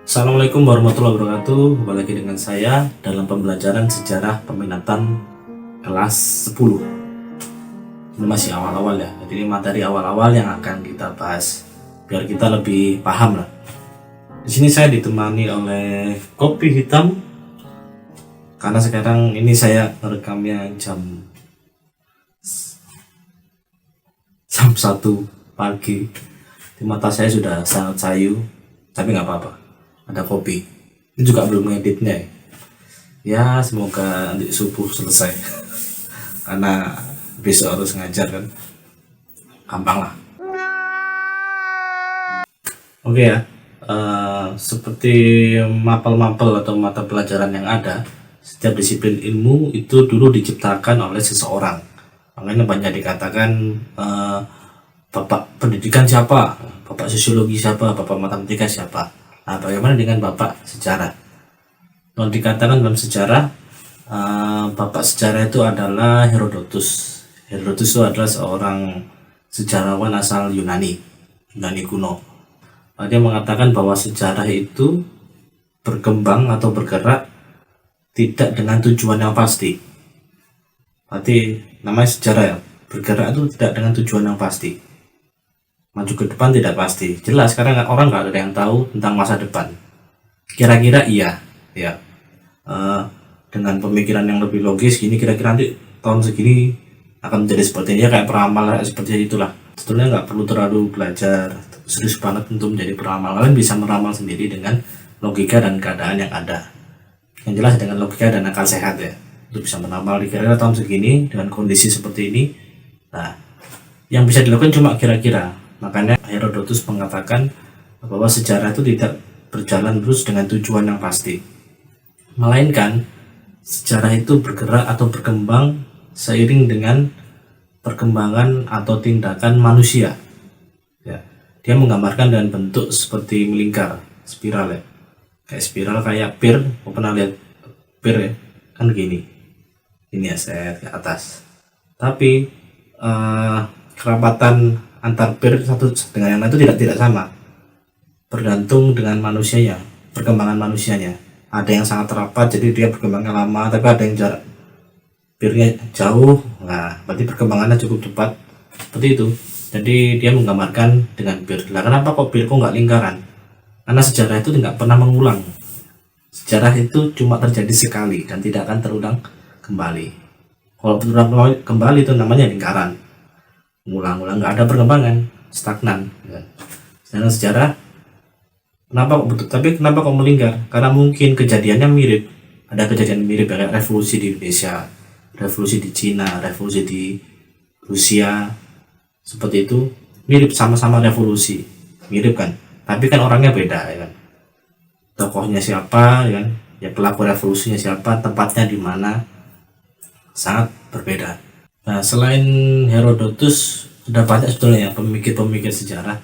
Assalamualaikum warahmatullahi wabarakatuh. Kembali lagi dengan saya dalam pembelajaran sejarah peminatan kelas 10. Ini masih awal-awal ya. Jadi ini materi awal-awal yang akan kita bahas biar kita lebih paham lah. Di sini saya ditemani oleh kopi hitam karena sekarang ini saya merekamnya jam 1 pagi. Di mata saya sudah sangat sayu, tapi nggak apa-apa. Ada kopi. Ini juga belum ngeditnya ya. Ya semoga nanti subuh selesai. Karena besok harus ngajar kan. Gampang lah. Oke ya. Seperti mapel-mapel atau mata pelajaran yang ada, setiap disiplin ilmu itu dulu diciptakan oleh seseorang. Makanya banyak dikatakan bapak pendidikan siapa, bapak sosiologi siapa, bapak matematika siapa. Nah, bagaimana dengan bapak sejarah? Kalau dikatakan dalam sejarah, bapak sejarah itu adalah Herodotus. Herodotus itu adalah seorang sejarawan asal Yunani kuno. Dia mengatakan bahwa sejarah itu berkembang atau bergerak tidak dengan tujuan yang pasti. Berarti namanya sejarah ya, bergerak itu tidak dengan tujuan yang pasti. Maju ke depan tidak pasti. Jelas sekarang orang nggak ada yang tahu tentang masa depan. Kira-kira iya, ya. Dengan pemikiran yang lebih logis, gini kira-kira nanti tahun segini akan menjadi seperti ini, ya kayak peramal seperti itulah. Sebetulnya nggak perlu terlalu belajar serius banget untuk menjadi peramal. Kalian bisa meramal sendiri dengan logika dan keadaan yang ada. Yang jelas dengan logika dan akal sehat ya. Untuk bisa meramal kira-kira tahun segini dengan kondisi seperti ini. Nah, yang bisa dilakukan cuma kira-kira. Makanya Herodotus mengatakan bahwa sejarah itu tidak berjalan terus dengan tujuan yang pasti. Melainkan sejarah itu bergerak atau berkembang seiring dengan perkembangan atau tindakan manusia. Ya, dia menggambarkan dengan bentuk seperti melingkar, spiral ya. Kayak spiral kayak pir, pernah lihat pir ya? Kan gini. Ini ya set ke atas. Tapi kerapatan antar pir satu dengan yang lain itu tidak sama, bergantung dengan manusianya, perkembangan manusianya. Ada yang sangat rapat jadi dia berkembangnya lama, tapi ada yang jarak pirnya jauh, nah berarti perkembangannya cukup cepat. Seperti itu. Jadi dia menggambarkan dengan pir. Lah kenapa kok pir kok nggak lingkaran? Karena sejarah itu tidak pernah mengulang. Sejarah itu cuma terjadi sekali dan tidak akan terulang kembali. Kalau terulang kembali itu namanya lingkaran. Ngulang-ngulang nggak ada perkembangan, stagnan. Ya. Sedangkan sejarah kenapa kok betul? Tapi kenapa kok melingkar? Karena mungkin kejadiannya mirip. Ada kejadian mirip kayak revolusi di Indonesia, revolusi di Cina, revolusi di Rusia, seperti itu. Mirip, sama-sama revolusi, mirip kan? Tapi kan orangnya beda ya kan? Tokohnya siapa ya kan? Ya pelaku revolusinya siapa, tempatnya di mana, sangat berbeda. Nah, selain Herodotus, sudah banyak sebetulnya ya pemikir-pemikir sejarah.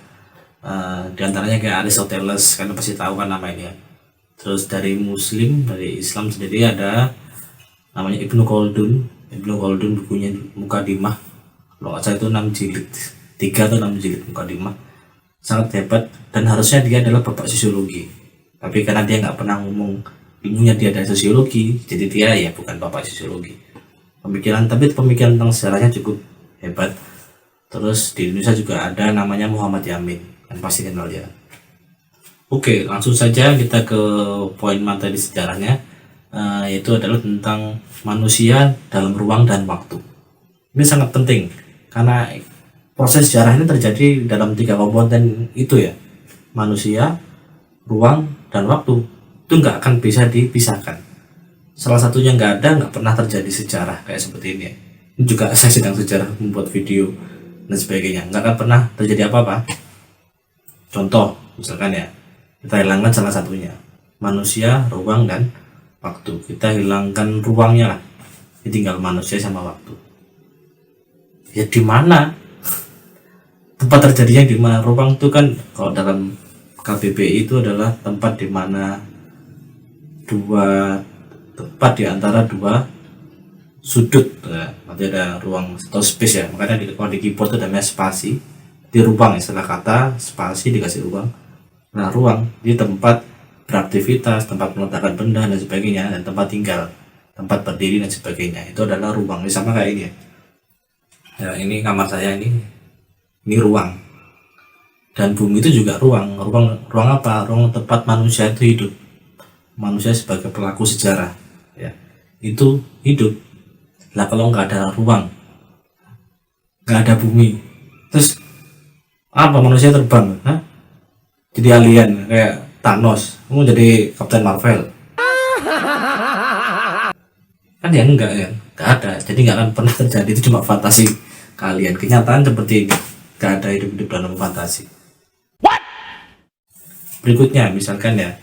Di antaranya kayak Aristoteles, kalian pasti tahu kan nama ini ya. Terus dari dari Islam sendiri ada namanya Ibnu Khaldun. Ibnu Khaldun bukunya Mukadimah, kalau nggak salah itu 6 jilid, 3 atau 6 jilid Mukadimah. Sangat hebat dan harusnya dia adalah bapak sosiologi. Tapi karena dia nggak pernah ngomong ilmunya dia dari sosiologi, jadi dia ya bukan bapak sosiologi. Tapi pemikiran tentang sejarahnya cukup hebat. Terus di Indonesia juga ada namanya Muhammad Yamin, kan pasti kenal dia. Oke, langsung saja kita ke poin materi sejarahnya, yaitu adalah tentang manusia dalam ruang dan waktu. Ini sangat penting karena proses sejarah ini terjadi dalam 3 komponen itu ya, manusia, ruang, dan waktu. Itu nggak akan bisa dipisahkan. Salah satunya nggak ada, nggak pernah terjadi sejarah kayak seperti ini. Ini juga saya sedang sejarah membuat video dan sebagainya, nggak akan pernah terjadi apa-apa. Contoh misalkan ya, kita hilangkan salah satunya, manusia, ruang, dan waktu. Kita hilangkan ruangnya lah, ini tinggal manusia sama waktu. Ya di mana tempat terjadinya, di mana? Ruang itu kan kalau dalam KBBI itu adalah tempat di mana tempat di antara 2 sudut ya. Nanti ada ruang atau space ya, makanya kalau di keyboard itu namanya spasi. Di ruang istilah kata spasi dikasih ruang. Nah, ruang di tempat beraktivitas, tempat meletakkan benda dan sebagainya, dan tempat tinggal, tempat berdiri dan sebagainya. Itu adalah ruang. Ini sama kayak ini ya. Ya, ini kamar saya ini ruang. Dan bumi itu juga ruang. Ruang apa? Ruang tempat manusia itu hidup. Manusia sebagai pelaku sejarah, ya, itu hidup. Lah kalau nggak ada ruang, nggak ada bumi, terus apa manusia terbang? Hah? Jadi alien kayak Thanos, kamu jadi Captain Marvel? Kan ya enggak ya, nggak ada. Jadi nggak akan pernah terjadi. Itu cuma fantasi kalian. Kenyataan seperti ini, nggak ada hidup dalam fantasi. Berikutnya misalkan ya,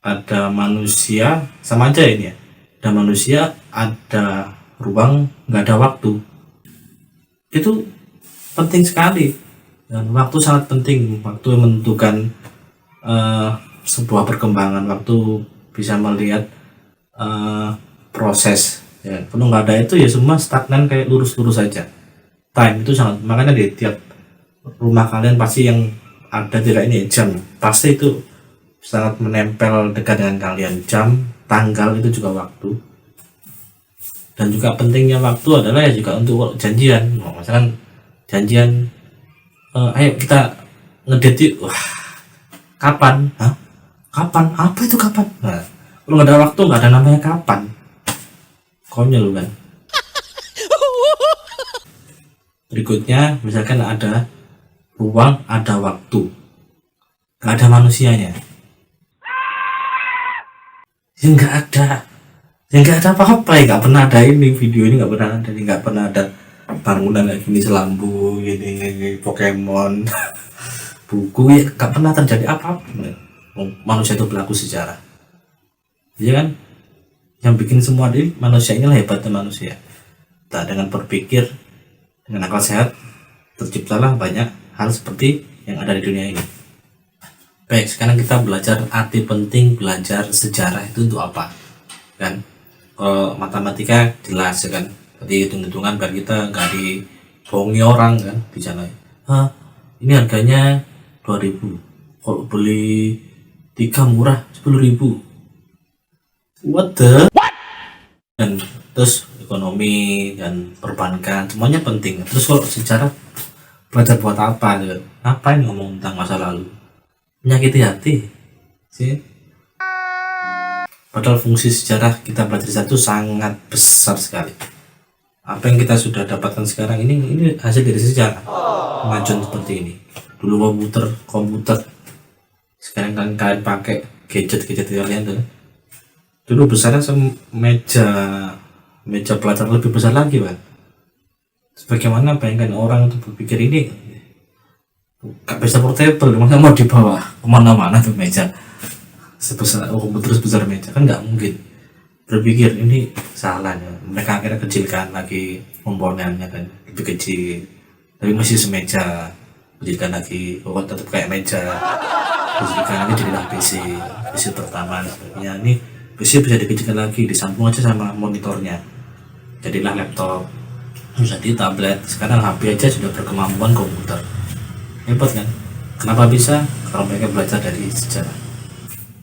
ada manusia, sama aja ini ya, ada manusia, ada ruang, nggak ada waktu. Itu penting sekali, dan waktu sangat penting. Waktu menentukan sebuah perkembangan. Waktu bisa melihat proses ya. Kalau nggak ada itu ya semua stagnan, kayak lurus-lurus saja. Time itu sangat, makanya di tiap rumah kalian pasti yang ada tidak ini jam, pasti itu sangat menempel dekat dengan kalian. Jam, tanggal itu juga waktu. Dan juga pentingnya waktu adalah ya juga untuk janjian. Misalkan janjian, ayo kita ngedate yuk. Wah, kapan? Hah? Kapan? Apa itu kapan? Nah, kalau nggak ada waktu, nggak ada namanya kapan. Konyol kan. Berikutnya misalkan ada ruang, ada waktu, nggak ada manusianya. Ya nggak ada, ya nggak ada apa-apa ya. Nggak pernah ada ini, video ini nggak pernah ada bangunan kayak gini, selambu gini, Pokemon, buku, ya nggak pernah terjadi apa-apa. Manusia itu pelaku sejarah, ya kan? Yang bikin semua ini manusia, inilah hebatnya manusia. Tak dengan berpikir dengan akal sehat, terciptalah banyak hal seperti yang ada di dunia ini. Baik, sekarang kita belajar arti penting belajar sejarah itu untuk apa, kan? Kalau matematika jelas ya kan, jadi hitung-hitungan biar kita nggak dibohongi orang kan di sana. Ini harganya 2.000, kalau beli 3 murah 10.000. What the? Dan terus ekonomi dan perbankan semuanya penting. Terus kalau sejarah belajar buat apa gitu? Ngapain ngomong tentang masa lalu? Menyakiti hati sih. Padahal fungsi sejarah kita belajar sejarah itu sangat besar sekali. Apa yang kita sudah dapatkan sekarang ini hasil dari sejarah. Kemajuan seperti ini. Dulu komputer. Sekarang kan kalian pakai gadget kalian tuh. Dulu besarnya meja pelajaran lebih besar lagi, Pak. Sebagaimana bayangkan orang untuk berpikir ini gak bisa portable, masa mau dibawa kemana-mana tuh meja sebesar komputer sebesar meja, kan nggak mungkin. Berpikir ini salah ya. Mereka akhirnya kecilkan lagi komponennya kan, lebih kecil, tapi masih semeja. Kecilkan lagi, tetap kayak meja. Kecilkan lagi jadilah PC pertama sebagainya. Ini PC bisa dikecilkan lagi, disambung aja sama monitornya, jadilah laptop, jadi tablet. Sekarang HP aja sudah berkemampuan komputer. Hebat kan? Kenapa bisa? Karena mereka belajar dari sejarah.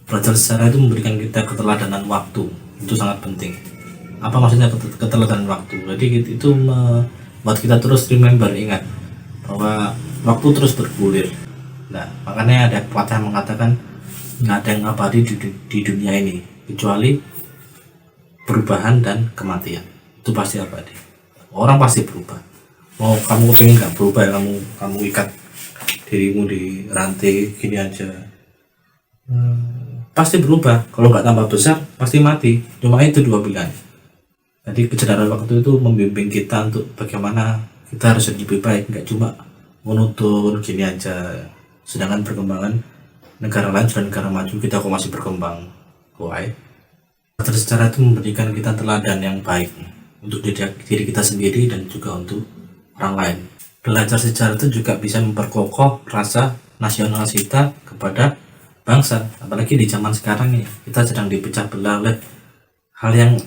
Belajar sejarah itu memberikan kita keteladanan waktu. Itu sangat penting. Apa maksudnya keteladanan waktu? Jadi itu membuat kita terus ingat bahwa waktu terus bergulir. Nah, makanya ada pepatah yang mengatakan nggak ada yang abadi di dunia ini kecuali perubahan dan kematian. Itu pasti abadi. Orang pasti berubah. Mau kamu pengen nggak berubah ya, kamu ikat dirimu di rantai gini aja, pasti berubah. Kalau nggak tambah besar pasti mati. Cuma itu dua pilihan. Jadi kecerdasan waktu itu membimbing kita untuk bagaimana kita harus lebih baik, nggak cuma monoton gini aja. Sedangkan perkembangan negara lain sudah negara maju, kita kok masih berkembang. Why? Belajar sejarah itu memberikan kita teladan yang baik untuk diri kita sendiri dan juga untuk orang lain. Belajar sejarah itu juga bisa memperkokoh rasa nasional kita kepada bangsa. Apalagi di zaman sekarang nih, kita sedang dipecah belah oleh hal yang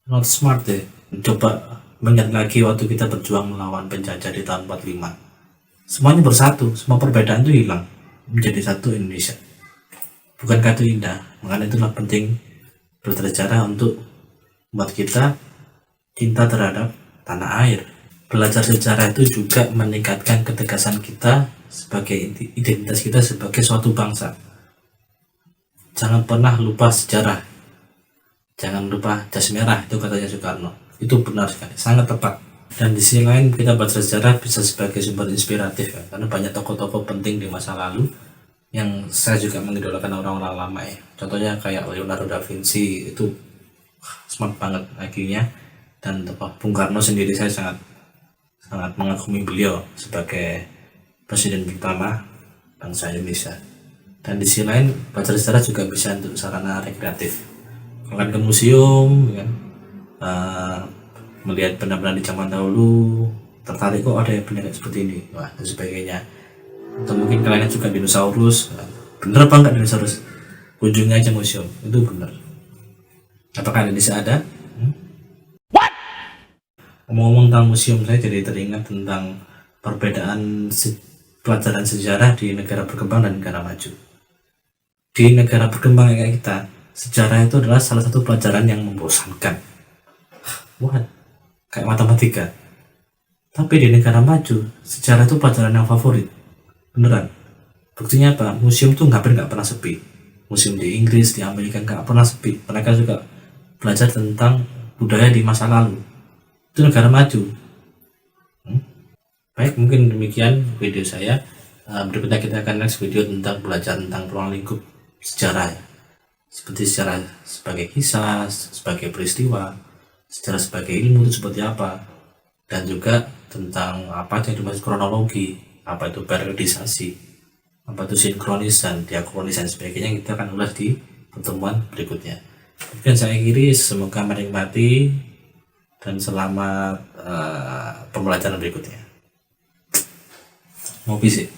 not smart ya. Coba mengingat lagi waktu kita berjuang melawan penjajah di tahun 45. Semuanya bersatu, semua perbedaan itu hilang, menjadi satu Indonesia. bukan kado indah. Makanya itulah penting belajar sejarah untuk membuat kita cinta terhadap tanah air. Belajar sejarah itu juga meningkatkan ketegasan kita sebagai identitas kita sebagai suatu bangsa. Jangan pernah lupa sejarah, jangan lupa jas merah, itu katanya Soekarno. Itu benar sekali, sangat tepat. Dan di sisi lain kita baca sejarah bisa sebagai sumber inspiratif ya, karena banyak tokoh-tokoh penting di masa lalu yang saya juga mengidolakan orang-orang lama ya. Contohnya kayak Leonardo da Vinci, itu smart banget IQ-nya. Dan tokoh Bung Karno sendiri saya sangat mengagumi beliau sebagai presiden pertama bangsa Indonesia. Dan di sisi lain baca sejarah juga bisa untuk sarana rekreatif, akan ke museum kan, melihat benda-benda di zaman dahulu, tertarik kok ada yang benda seperti ini, wah, dan sebagainya. Atau mungkin kalian juga dinosaurus, bener apa enggak dinosaurus, kunjungi aja museum, itu bener. Apakah Indonesia ada? Ngomong-ngomong tentang museum, saya jadi teringat tentang perbedaan pelajaran sejarah di negara berkembang dan negara maju. Di negara berkembang kayak kita, sejarah itu adalah salah satu pelajaran yang membosankan. Wah, kayak matematika. Tapi di negara maju, sejarah itu pelajaran yang favorit. Beneran. Buktinya apa? Museum tuh nggak pernah sepi. Museum di Inggris, di Amerika nggak pernah sepi. Mereka juga belajar tentang budaya di masa lalu. Itu negara maju. Baik, mungkin demikian video saya. Berikutnya kita akan next video tentang belajar tentang ruang lingkup sejarah ya. Seperti sejarah sebagai kisah, sebagai peristiwa, sejarah sebagai ilmu itu seperti apa, dan juga tentang apa yang dimaksud kronologi, apa itu periodisasi, apa itu sinkronis dan diakronis dan sebagainya. Kita akan ulas di pertemuan berikutnya. Mungkin saya akhiri, semoga menikmati dan selamat pembelajaran berikutnya. Mau bisik.